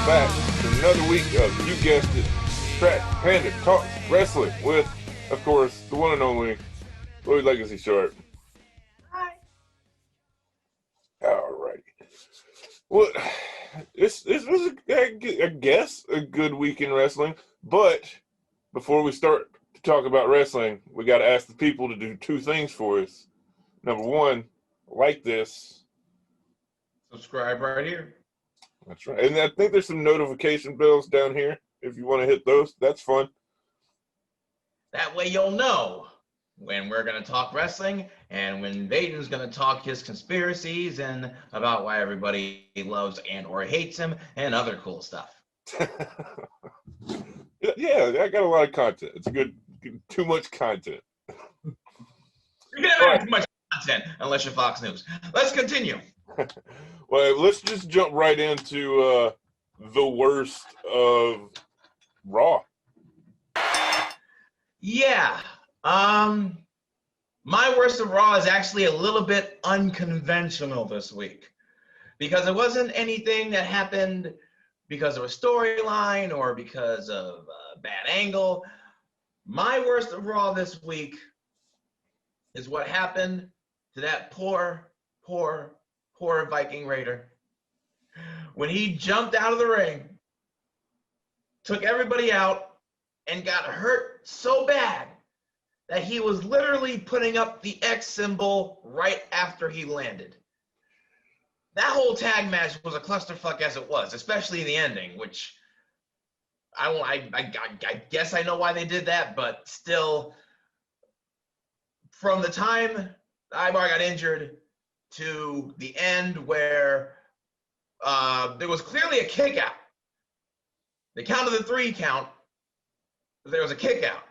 back to another week of, you guessed it, Panda Talks Wrestling with, of course, the one and only Lloyd Legacy Sharp. Hi. Alrighty. Well, this was, I guess, a good week in wrestling, but before we start to talk about wrestling, we got to ask the people to do two things for us. Number one, like this. Subscribe right here. That's right. And I think there's some notification bells down here. If you want to hit those, that's fun. That way you'll know when we're going to talk wrestling and when Vaiden's going to talk his conspiracies and about why everybody loves and or hates him and other cool stuff. Yeah, I got a lot of content. It's good. Too much content. You can never have too much content unless you're Fox News. Let's continue. Well, let's just jump right into the worst of Raw. Yeah. My worst of Raw is actually a little bit unconventional this week because it wasn't anything that happened because of a storyline or because of a bad angle. My worst of Raw this week is what happened to that poor Viking Raider when he jumped out of the ring, took everybody out, and got hurt so bad that he was literally putting up the X symbol right after he landed. That whole tag match was a clusterfuck as it was, especially the ending, which I guess I know why they did that, but still, from the time Ivar got injured to the end where there was clearly a kick out. They counted the 3 count. There was a kick out,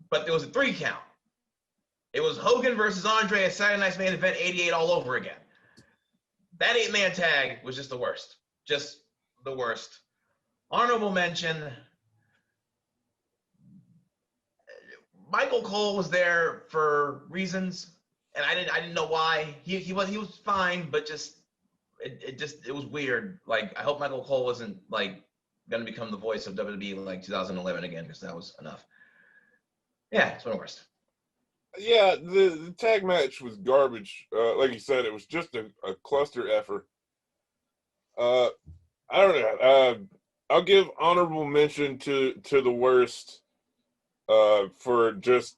but there was a 3 count. It was Hogan versus Andre at Saturday Night's Main Event 88 all over again. That 8-man tag was just the worst. Just the worst. Honorable mention, Michael Cole was there for reasons, and I didn't know why. He was fine, but it was weird. Like, I hope Michael Cole wasn't like gonna become the voice of WWE like 2011 again, because that was enough. Yeah, it's one of the worst. Yeah, the tag match was garbage. Like you said, it was just a cluster effort. I don't know. I'll give honorable mention to the worst for just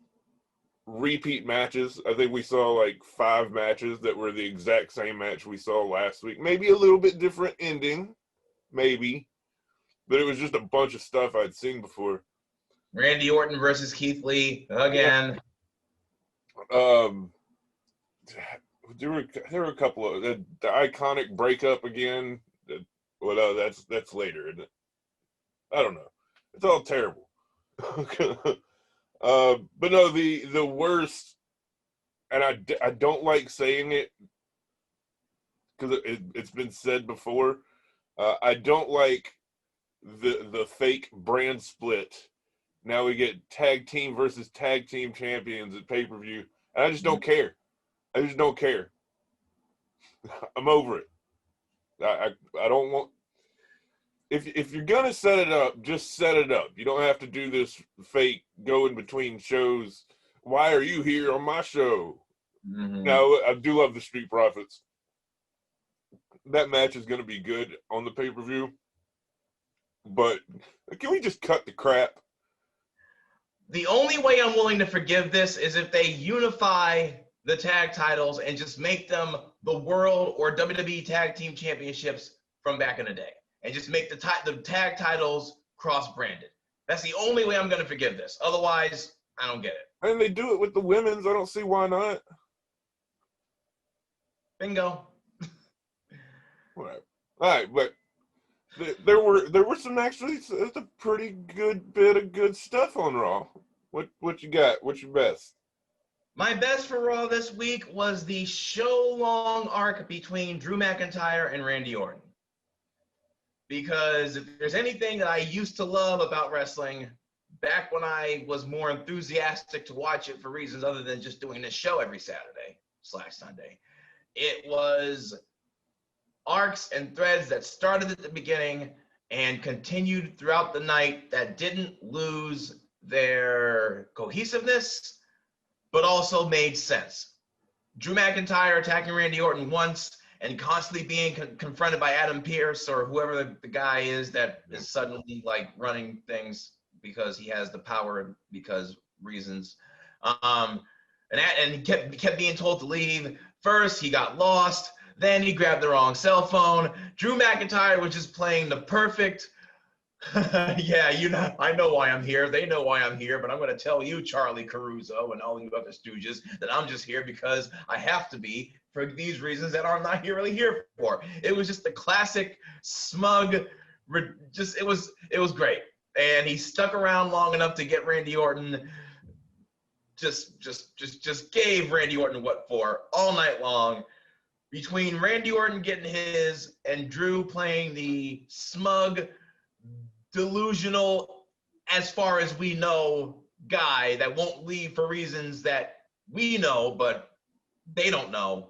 repeat matches. I think we saw like 5 matches that were the exact same match we saw last week. Maybe a little bit different ending, maybe. But it was just a bunch of stuff I'd seen before. Randy Orton versus Keith Lee again. There were a couple of the iconic breakup again. Well, that's later, isn't it? I don't know. It's all terrible. But no, the worst, and I don't like saying it because it's been said before. I don't like the fake brand split. Now we get tag team versus tag team champions at pay-per-view. And I just don't care. I just don't care. I'm over it. I don't want. If you're gonna set it up, just set it up. You don't have to do this fake go in between shows. Why are you here on my show? Mm-hmm. Now, I do love the Street Profits. That match is gonna be good on the pay-per-view. But can we just cut the crap? The only way I'm willing to forgive this is if they unify the tag titles and just make them the World or WWE Tag Team Championships from back in the day. And just make the tag titles cross-branded. That's the only way I'm going to forgive this. Otherwise, I don't get it. And they do it with the women's. I don't see why not. Bingo. Whatever. All right, but there were some actually. It's a pretty good bit of good stuff on Raw. What you got? What's your best? My best for Raw this week was the show-long arc between Drew McIntyre and Randy Orton. Because if there's anything that I used to love about wrestling, back when I was more enthusiastic to watch it for reasons other than just doing this show every Saturday/Sunday, it was arcs and threads that started at the beginning and continued throughout the night that didn't lose their cohesiveness, but also made sense. Drew McIntyre attacking Randy Orton once and constantly being confronted by Adam Pearce or whoever the guy is that is suddenly like running things because he has the power because reasons. And he kept being told to leave. First, he got lost. Then he grabbed the wrong cell phone. Drew McIntyre was just playing the perfect, yeah, I know why I'm here. They know why I'm here, but I'm going to tell you, Charlie Caruso and all you other stooges, that I'm just here because I have to be for these reasons that I'm not really here for. It was just the classic smug, it was great. And he stuck around long enough to get Randy Orton. Just gave Randy Orton what for all night long. Between Randy Orton getting his and Drew playing the smug, delusional, as far as we know, guy that won't leave for reasons that we know, but they don't know.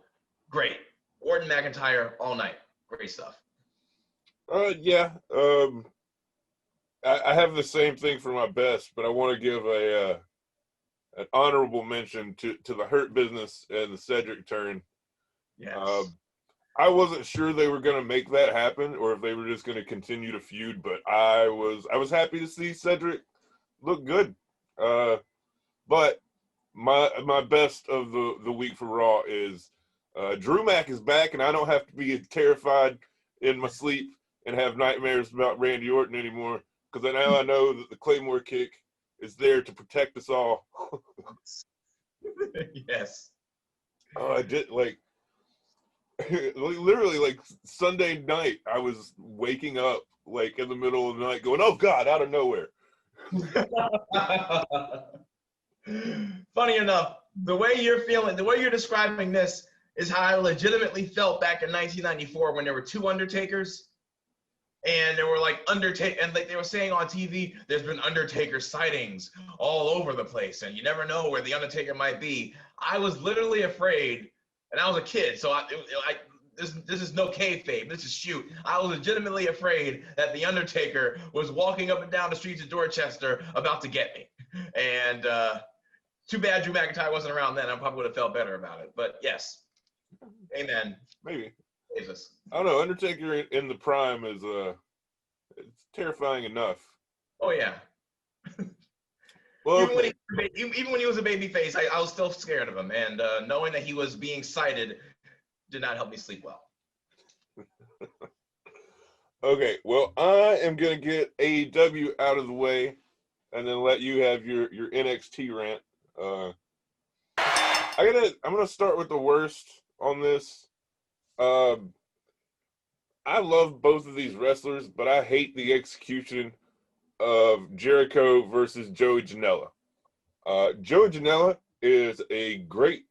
Great. Orton McIntyre all night. Great stuff. Yeah. I have the same thing for my best, but I want to give an honorable mention to the Hurt Business and the Cedric turn. Yes. I wasn't sure they were going to make that happen or if they were just going to continue to feud, but I was happy to see Cedric look good. But my best of the week for Raw is Drew Mac is back, and I don't have to be terrified in my sleep and have nightmares about Randy Orton anymore because now I know that the Claymore kick is there to protect us all. Yes. I did literally like Sunday night, I was waking up like in the middle of the night going, oh God, out of nowhere. Funny enough, the way you're describing this is how I legitimately felt back in 1994 when there were two Undertakers. And there were like and like they were saying on TV, there's been Undertaker sightings all over the place, and you never know where the Undertaker might be. I was literally afraid, and I was a kid, so this is no kayfabe. This is shoot. I was legitimately afraid that the Undertaker was walking up and down the streets of Dorchester about to get me. And too bad Drew McIntyre wasn't around then. I probably would have felt better about it. But yes, amen. Maybe. Jesus. I don't know. Undertaker in the prime is it's terrifying enough. Oh yeah. Well, even when he was a baby face, I was still scared of him, and knowing that he was being cited did not help me sleep well. Okay, well, I am gonna get AEW out of the way, and then let you have your NXT rant. I'm gonna start with the worst on this. I love both of these wrestlers, but I hate the execution of Jericho versus Joey Janela. Joey Janela is a great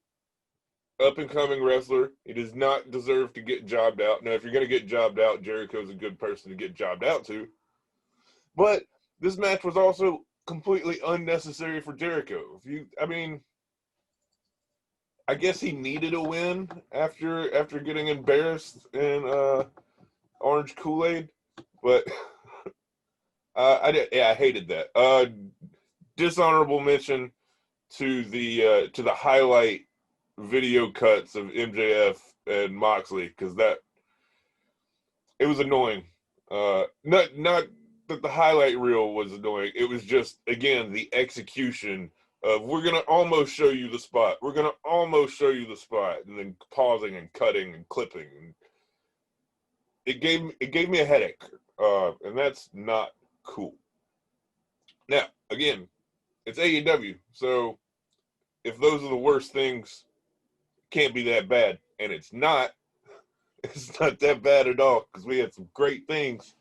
up-and-coming wrestler. He does not deserve to get jobbed out. Now, if you're going to get jobbed out, Jericho's a good person to get jobbed out to. But this match was also completely unnecessary for Jericho. I guess he needed a win after getting embarrassed in Orange Kool-Aid, but I hated that. Dishonorable mention to the highlight video cuts of MJF and Moxley because it was annoying. Not that the highlight reel was annoying. It was just again the execution of we're gonna almost show you the spot. We're gonna almost show you the spot, and then pausing and cutting and clipping. It gave me a headache, and that's not cool. Now, again, it's AEW, so if those are the worst things, it can't be that bad, and it's not. It's not that bad at all because we had some great things.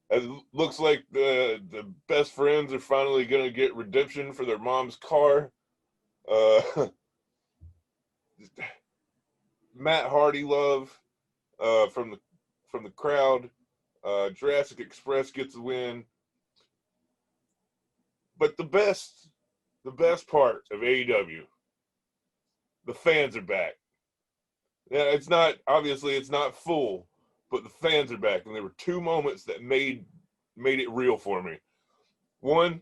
It looks like the best friends are finally gonna get redemption for their mom's car. Matt Hardy love from the crowd. Jurassic Express gets a win. But the best part of AEW, the fans are back. Yeah, it's not, obviously it's not full, but the fans are back, and there were two moments that made it real for me. One,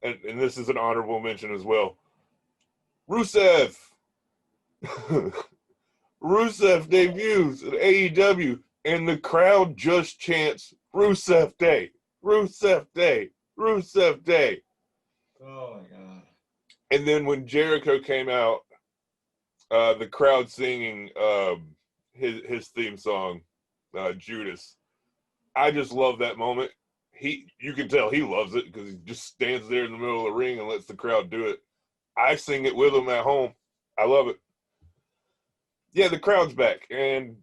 and this is an honorable mention as well, Rusev. Rusev debuts at AEW, and the crowd just chants Rusev Day, Rusev Day, Rusev Day. Oh my God. And then when Jericho came out, the crowd singing his theme song, Judas. I just love that moment. You can tell he loves it because he just stands there in the middle of the ring and lets the crowd do it. I sing it with him at home. I love it. Yeah, the crowd's back, and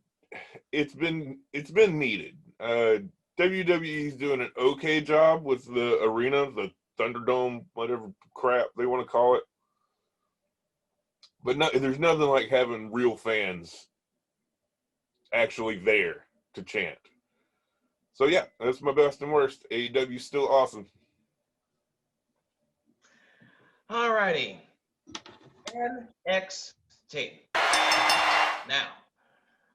it's been needed. WWE's doing an okay job with the arena, the Thunderdome, whatever crap they want to call it. But there's nothing like having real fans actually there to chant. So yeah, that's my best and worst. AEW's still awesome. Alrighty. NXT. Now,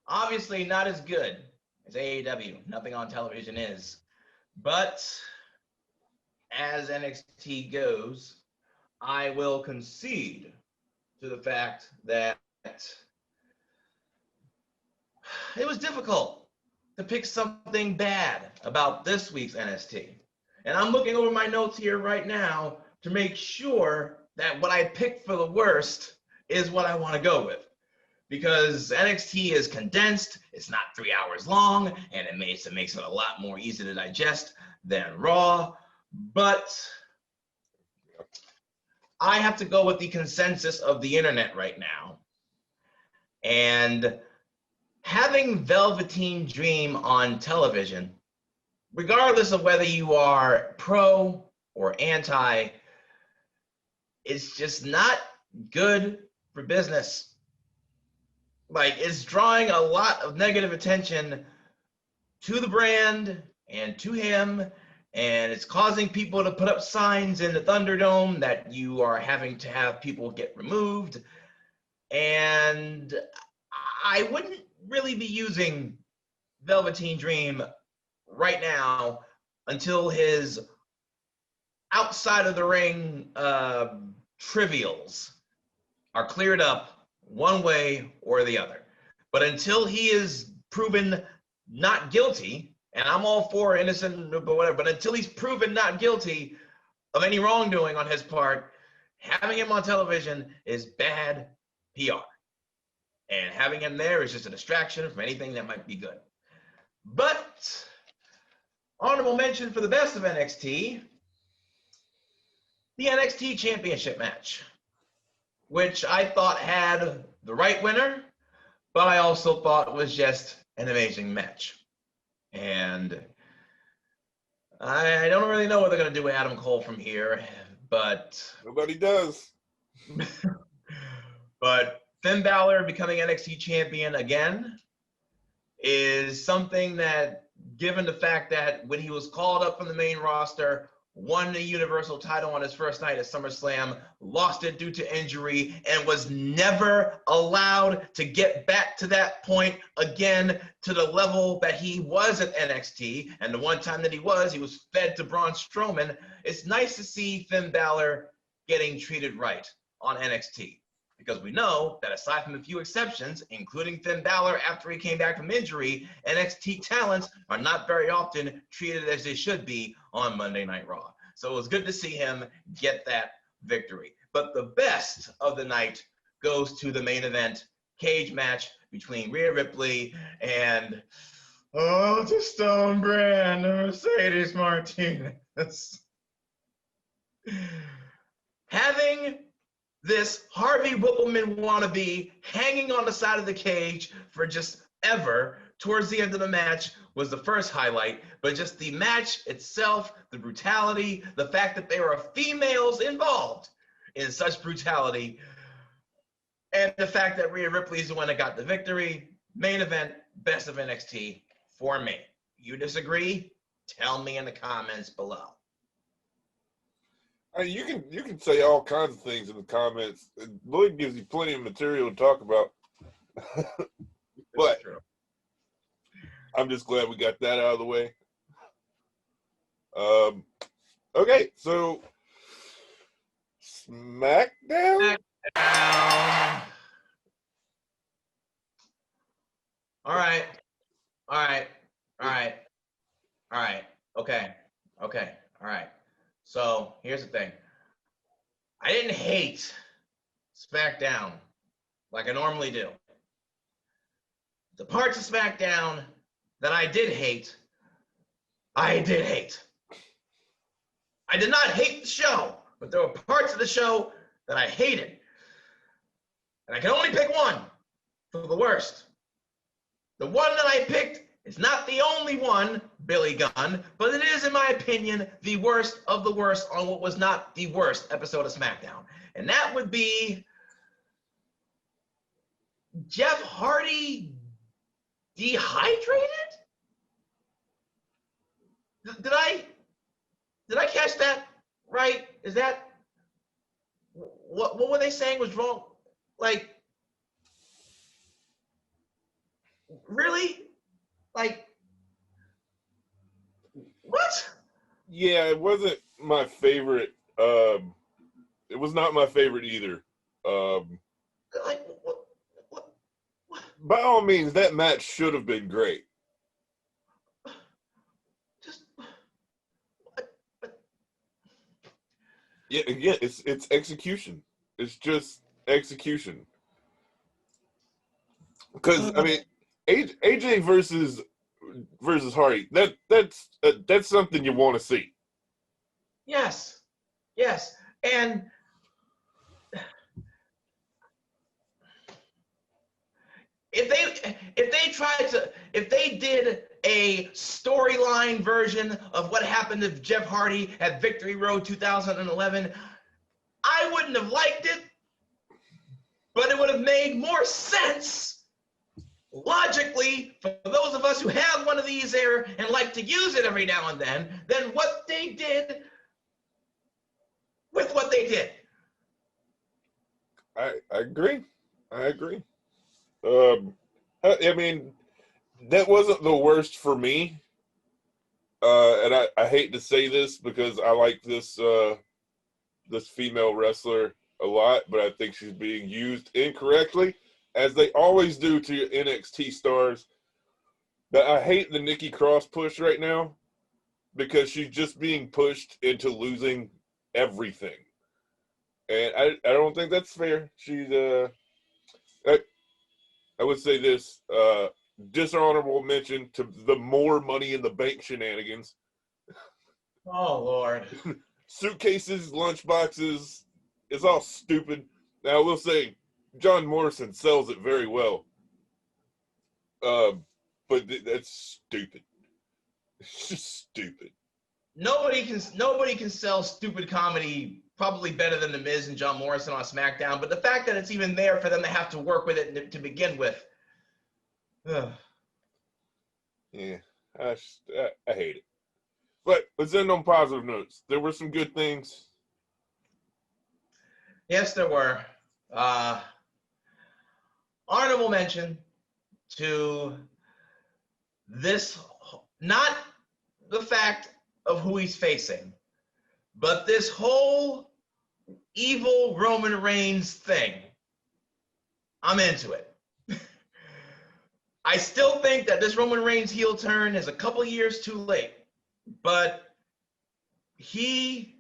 obviously not as good as AEW. Nothing on television is. But as NXT goes, I will concede to the fact that it was difficult to pick something bad about this week's NXT. And I'm looking over my notes here right now to make sure that what I picked for the worst is what I want to go with. Because NXT is condensed, it's not 3 hours long, and it makes it a lot more easy to digest than Raw. But I have to go with the consensus of the internet right now. And having Velveteen Dream on television, regardless of whether you are pro or anti, it's just not good for business. Like, it's drawing a lot of negative attention to the brand and to him, and it's causing people to put up signs in the Thunderdome that you are having to have people get removed. And I wouldn't really be using Velveteen Dream right now until his outside of the ring trivials are cleared up one way or the other. But until he is proven not guilty, and I'm all for innocent, but whatever, but until he's proven not guilty of any wrongdoing on his part, having him on television is bad PR. And having him there is just a distraction from anything that might be good. But honorable mention for the best of NXT, the NXT Championship match, which I thought had the right winner, but I also thought was just an amazing match. And I don't really know what they're going to do with Adam Cole from here, but nobody does. But Finn Balor becoming NXT champion again is something that, given the fact that when he was called up from the main roster, won the Universal title on his first night at SummerSlam, lost it due to injury, and was never allowed to get back to that point again to the level that he was at NXT. And the one time that he was fed to Braun Strowman. It's nice to see Finn Balor getting treated right on NXT. Because we know that aside from a few exceptions, including Finn Balor after he came back from injury, NXT talents are not very often treated as they should be on Monday Night Raw. So it was good to see him get that victory. But the best of the night goes to the main event cage match between Rhea Ripley and the Stone Brand, Mercedes Martinez. Having this Harvey Whippleman wannabe hanging on the side of the cage for just ever towards the end of the match was the first highlight, but just the match itself, the brutality, the fact that there are females involved in such brutality, and the fact that Rhea Ripley is the one that got the victory. Main event, best of NXT for me. You disagree? Tell me in the comments below. You can say all kinds of things in the comments. Lloyd gives you plenty of material to talk about. But I'm just glad we got that out of the way. Okay, so Smackdown? All right. Okay. All right. So here's the thing. I didn't hate SmackDown like I normally do. The parts of SmackDown that I did hate, I did hate. I did not hate the show, but there were parts of the show that I hated. And I can only pick one for the worst. The one that I picked is not the only one, Billy Gunn, but it is, in my opinion, the worst of the worst on what was not the worst episode of SmackDown. And that would be Jeff Hardy dehydrated? Did I catch that right? Is that what were they saying was wrong? Like, really? Like, what? Yeah, it wasn't my favorite. It was not my favorite either. Like, what? By all means, that match should have been great. Just Yeah, again, it's execution. It's just execution. Because I mean, AJ versus Hardy, that's something you want to see. Yes, and if they did a storyline version of what happened to Jeff Hardy at Victory Road 2011, I wouldn't have liked it, but it would have made more sense logically for those of us who have one of these there and like to use it every now and then than what they did with what they did. I agree. I mean, that wasn't the worst for me. And I hate to say this because I like this this female wrestler a lot, but I think she's being used incorrectly, as they always do to NXT stars. But I hate the Nikki Cross push right now because she's just being pushed into losing everything. And I don't think that's fair. She's I would say this dishonorable mention to the more Money in the Bank shenanigans. Oh Lord. Suitcases, lunchboxes, it's all stupid. Now I will say John Morrison sells it very well. But that's stupid. It's just stupid. Nobody can sell stupid comedy probably better than The Miz and John Morrison on SmackDown, but the fact that it's even there for them to have to work with it to begin with. Yeah, I hate it. But let's end on positive notes. There were some good things. Yes, there were. Honorable mention to this, not the fact of who he's facing, but this whole evil Roman Reigns thing. I'm into it. I still think that this Roman Reigns heel turn is a couple years too late, but he,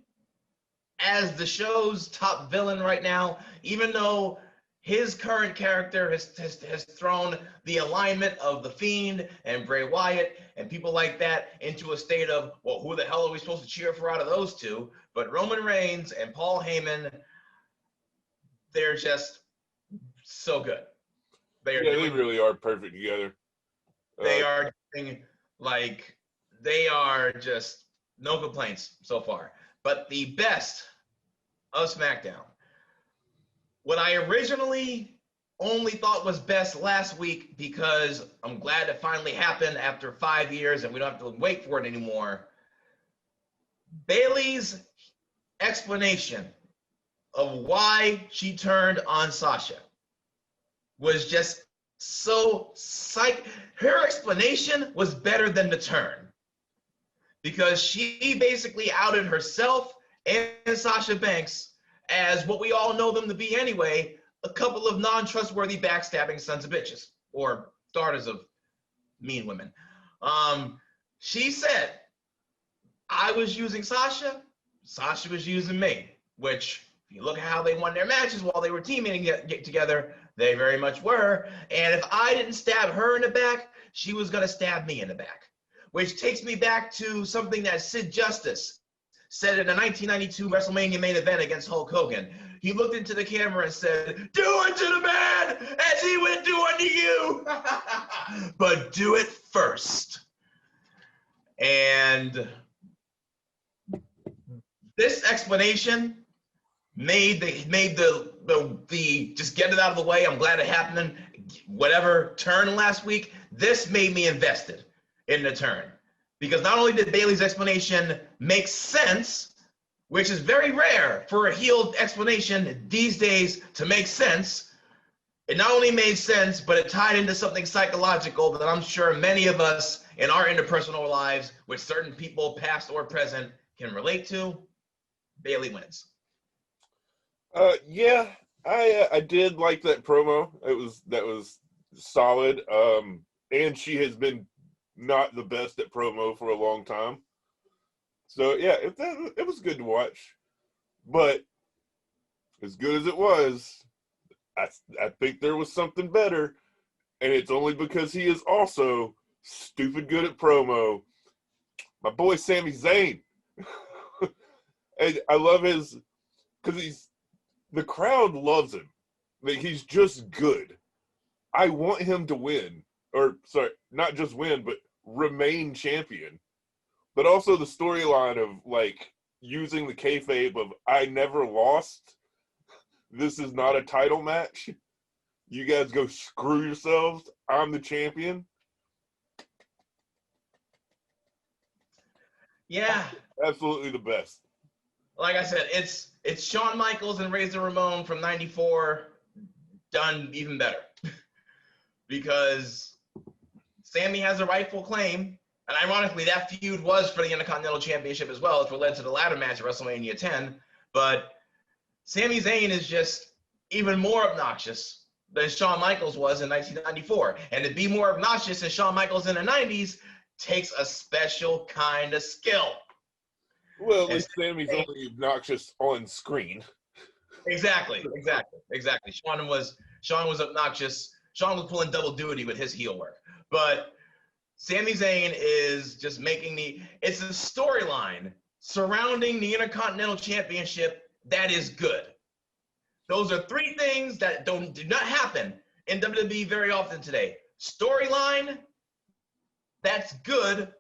as the show's top villain right now, even though his current character has thrown the alignment of The Fiend and Bray Wyatt and people like that into a state of, well, who the hell are we supposed to cheer for out of those two? But Roman Reigns and Paul Heyman, they're just so good. They really are perfect together. They are doing, like, they are just no complaints so far. But the best of SmackDown, what I originally only thought was best last week, because I'm glad it finally happened after 5 years and we don't have to wait for it anymore. Bayley's explanation of why she turned on Sasha was just so her explanation was better than the turn, because she basically outed herself and Sasha Banks as what we all know them to be anyway, a couple of non-trustworthy backstabbing sons of bitches, or daughters of mean women. She said, I was using Sasha, Sasha was using me, which, if you look at how they won their matches while they were teaming together, they very much were. And if I didn't stab her in the back, she was going to stab me in the back. Which takes me back to something that Sid Justice said in a 1992 WrestleMania main event against Hulk Hogan. He looked into the camera and said, do unto the man as he would do unto you. But do it first. And this explanation made the just get it out of the way. I'm glad it happened. Whatever turn last week, this made me invested in the turn, because not only did Bayley's explanation make sense, which is very rare for a heel explanation these days to make sense. It not only made sense, but it tied into something psychological that I'm sure many of us in our interpersonal lives with certain people, past or present, can relate to. Bayley wins. Yeah, I did like that promo. That was solid. And she has been not the best at promo for a long time. So yeah, it was good to watch. But as good as it was, I think there was something better, and it's only because he is also stupid good at promo. My boy Sami Zayn. And I love because the crowd loves him. Like, he's just good. I want him to win, or sorry, not just win, but remain champion. But also the storyline of like using the kayfabe of I never lost. This is not a title match. You guys go screw yourselves. I'm the champion. Yeah. Absolutely the best. Like I said, it's Shawn Michaels and Razor Ramon from '94 done even better. Because Sammy has a rightful claim, and ironically, that feud was for the Intercontinental Championship as well, which led to the ladder match at WrestleMania 10. But Sami Zayn is just even more obnoxious than Shawn Michaels was in 1994. And to be more obnoxious than Shawn Michaels in the 90s takes a special kind of skill. Well, at least Sammy's only obnoxious on screen. Exactly. Shawn was obnoxious. Shawn was pulling double duty with his heel work. But Sami Zayn is just it's a storyline surrounding the Intercontinental Championship that is good. Those are three things that do not happen in WWE very often today. Storyline that's good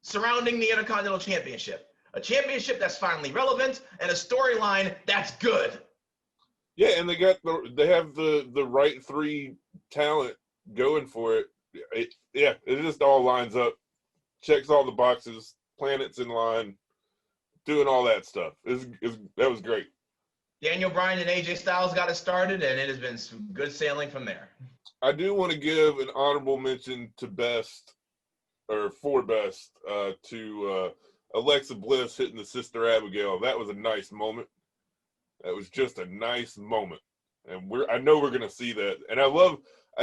surrounding the Intercontinental Championship. A championship that's finally relevant, and a storyline that's good. Yeah, and they have the right three talent going for it. It just all lines up, checks all the boxes, planets in line, doing all that stuff. That was great. Daniel Bryan and AJ Styles got it started, and it has been some good sailing from there. I do want to give an honorable mention to best to Alexa Bliss hitting the Sister Abigail. That was a nice moment. That was just a nice moment. And I know we're going to see that. And I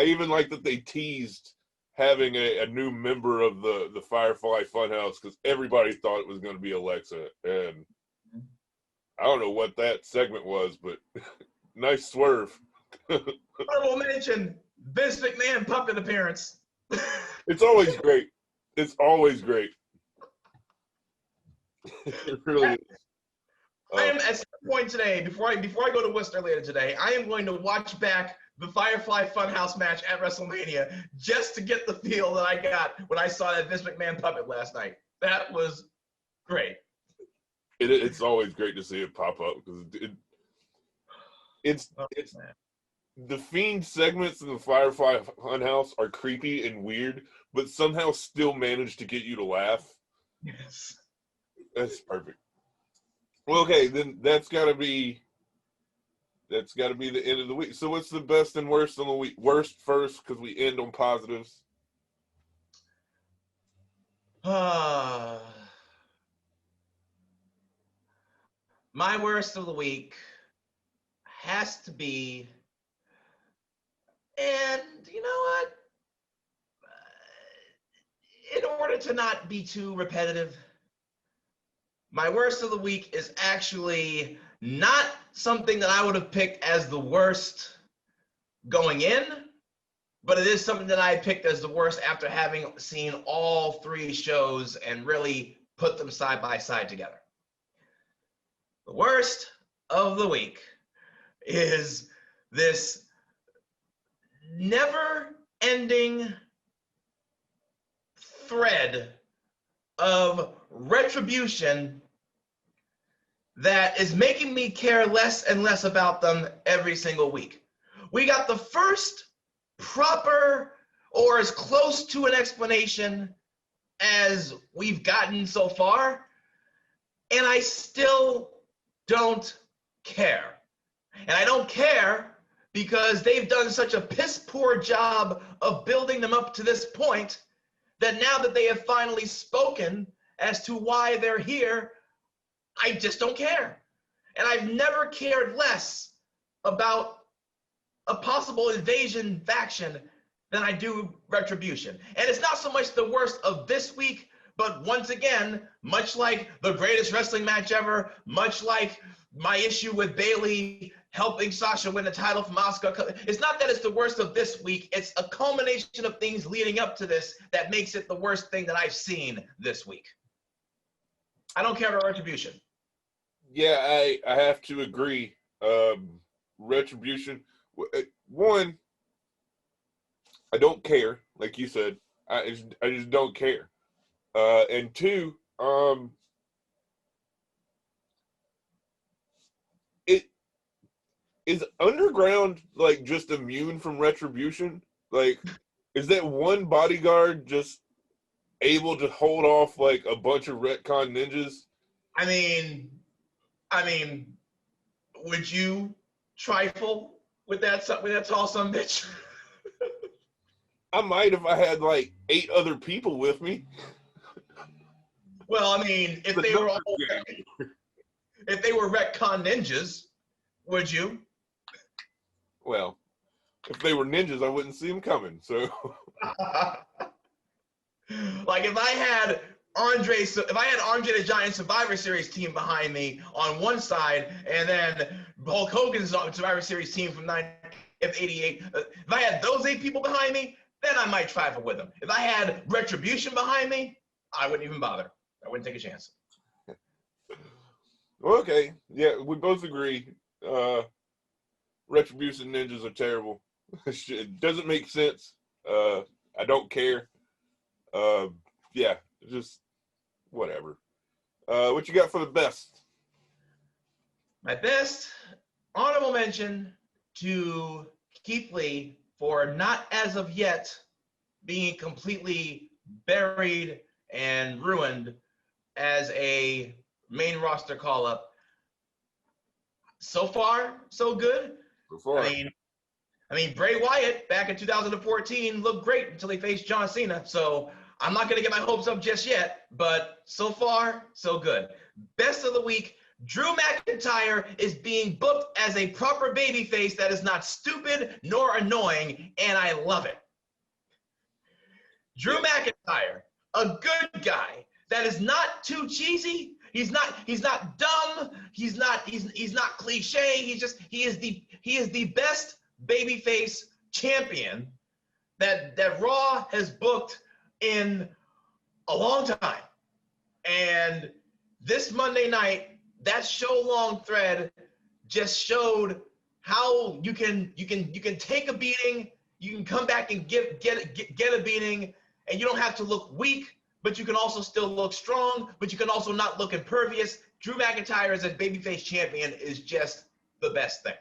even like that they teased having a new member of the Firefly Funhouse, because everybody thought it was going to be Alexa. And I don't know what that segment was, but nice swerve. Honorable mention, Vince McMahon puppet appearance. It's always great. It's always great. It really is. I am at some point today, before I go to Worcester later today, I am going to watch back the Firefly Funhouse match at WrestleMania just to get the feel that I got when I saw that Vince McMahon puppet last night. That was great. It's always great to see it pop up, because it's the Fiend segments in the Firefly Funhouse are creepy and weird, but somehow still manage to get you to laugh. Yes. That's perfect. Well, okay, then that's got to be That's got to be the end of the week. So what's the best and worst on the week? Worst first, because we end on positives. My worst of the week has to be, and you know what? In order to not be too repetitive, my worst of the week is actually not something that I would have picked as the worst going in, but it is something that I picked as the worst after having seen all three shows and really put them side by side together. The worst of the week is this never-ending thread of Retribution that is making me care less and less about them every single week. We got the first proper or as close to an explanation as we've gotten so far, and I still don't care. And I don't care because they've done such a piss poor job of building them up to this point that now that they have finally spoken as to why they're here, I just don't care. And I've never cared less about a possible invasion faction than I do Retribution. And it's not so much the worst of this week, but once again, much like the greatest wrestling match ever, much like my issue with Bayley helping Sasha win the title from Asuka, it's not that it's the worst of this week, it's a culmination of things leading up to this that makes it the worst thing that I've seen this week. I don't care about Retribution. Yeah, I have to agree. Retribution, one, I don't care, like you said. I just don't care. And two, is Underground like just immune from Retribution? Like, is that one bodyguard just able to hold off like a bunch of retcon ninjas? I mean, would you trifle with that tall son bitch? I might if I had like 8 other people with me. Well, I mean, if they were retcon ninjas, would you? Well, if they were ninjas, I wouldn't see them coming. So, like if I had Andre the Giant Survivor Series team behind me on one side, and then Hulk Hogan's Survivor Series team from '88, if I had those 8 people behind me, then I might trifle with them. If I had Retribution behind me, I wouldn't even bother. I wouldn't take a chance. Okay, yeah, we both agree. Retribution ninjas are terrible. It doesn't make sense. I don't care. Yeah, just whatever. What you got for the best? My best honorable mention to Keith Lee for not as of yet being completely buried and ruined as a main roster call-up. So far, so good. So far. I mean, Bray Wyatt back in 2014 looked great until he faced John Cena. So I'm not going to get my hopes up just yet, but so far, so good. Best of the week, Drew McIntyre is being booked as a proper babyface that is not stupid nor annoying, and I love it. Drew McIntyre, a good guy that is not too cheesy. He's not dumb. He's not cliche. He is the best babyface champion that Raw has booked in a long time. And this Monday night, that show-long thread just showed how you can take a beating, you can come back and get a beating, and you don't have to look weak, but you can also still look strong, but you can also not look impervious. Drew McIntyre as a babyface champion is just the best thing.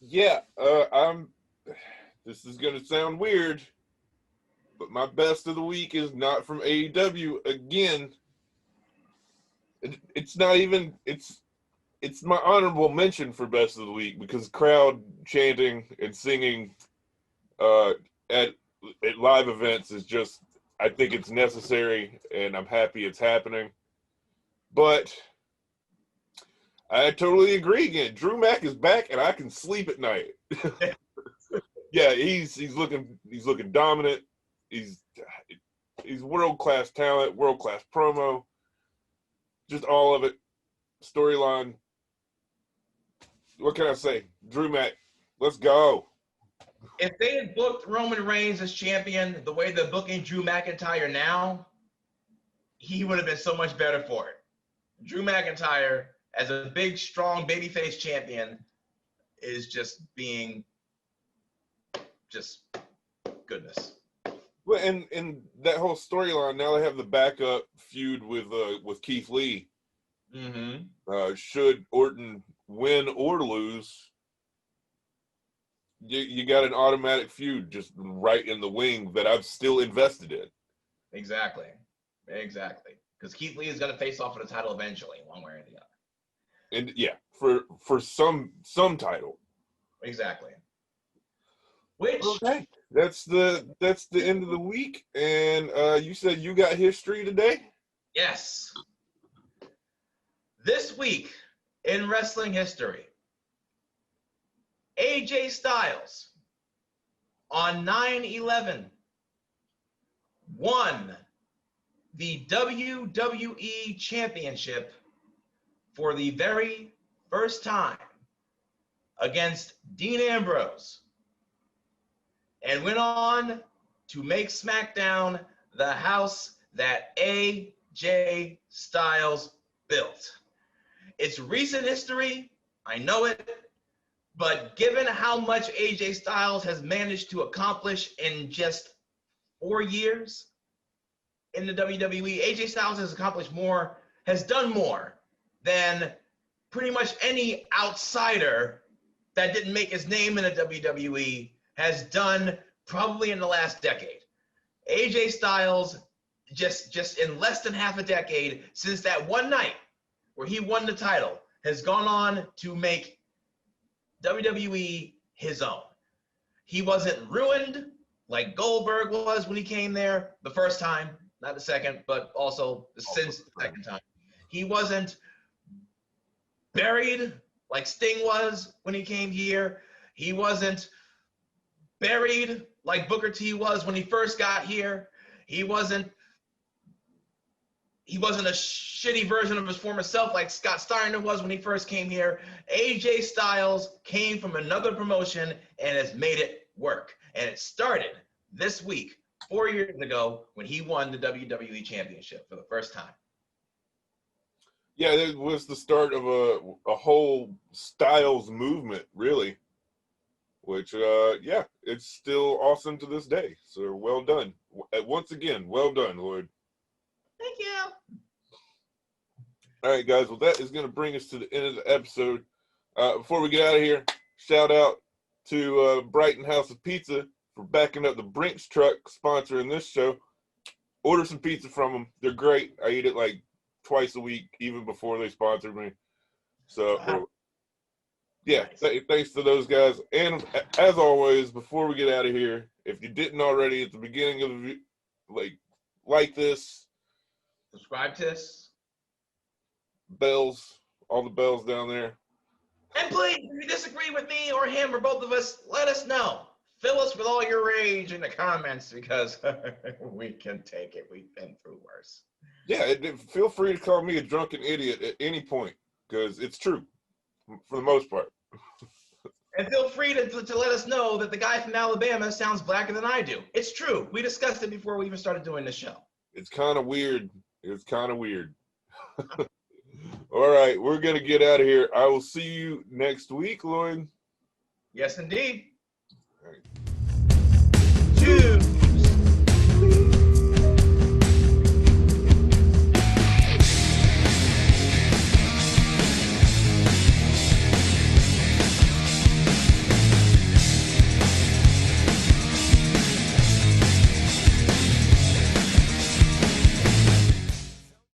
Yeah, this is gonna sound weird, but my best of the week is not from AEW again. It's it's my honorable mention for best of the week because crowd chanting and singing at live events is just, I think it's necessary, and I'm happy it's happening. But I totally agree again. Drew Mack is back, and I can sleep at night. Yeah, he's looking dominant. He's world-class talent, world-class promo, just all of it. Storyline. What can I say? Drew Mack, let's go. If they had booked Roman Reigns as champion the way they're booking Drew McIntyre now, he would have been so much better for it. Drew McIntyre, as a big, strong babyface champion, is just being just goodness. Well, and that whole storyline, now they have the backup feud with Keith Lee. Mm-hmm. Should Orton win or lose, you got an automatic feud just right in the wing that I'm still invested in. Exactly. Because Keith Lee is going to face off for the title eventually, one way or the other. And yeah, for some title. Exactly. Which okay, that's the end of the week. And you said you got history today? Yes. This week in wrestling history, AJ Styles on 9/11 won the WWE Championship for the very first time against Dean Ambrose, and went on to make SmackDown the house that AJ Styles built. It's recent history, I know it, but given how much AJ Styles has managed to accomplish in just 4 years in the WWE, AJ Styles has done more than pretty much any outsider that didn't make his name in the WWE has done probably in the last decade. AJ Styles, just in less than half a decade, since that one night where he won the title, has gone on to make WWE his own. He wasn't ruined like Goldberg was when he came there the first time, not the second, but also since the second time. He wasn't buried like Sting was when he came here. He wasn't buried like Booker T was when he first got here. He wasn't a shitty version of his former self like Scott Steiner was when he first came here. AJ Styles came from another promotion and has made it work. And it started this week, 4 years ago, when he won the WWE Championship for the first time. Yeah, it was the start of a whole Styles movement, really. Which, yeah, it's still awesome to this day. So well done. Once again, well done, Lloyd. Thank you. All right, guys. Well, that is going to bring us to the end of the episode. Before we get out of here, shout out to Brighton House of Pizza for backing up the Brinks truck, sponsoring this show. Order some pizza from them. They're great. I eat it like twice a week, even before they sponsored me. So, yeah, thanks to those guys. And as always, before we get out of here, if you didn't already at the beginning of the like this, subscribe to this, bells, all the bells down there. And please, if you disagree with me or him or both of us, let us know. Fill us with all your rage in the comments because we can take it. We've been through worse. Yeah, feel free to call me a drunken idiot at any point because it's true for the most part. And feel free to let us know that the guy from Alabama sounds blacker than I do. It's true. We discussed it before we even started doing this show. It's kind of weird. It's kind of weird. All right, we're going to get out of here. I will see you next week, Lloyd. Yes, indeed. All right. Cheers.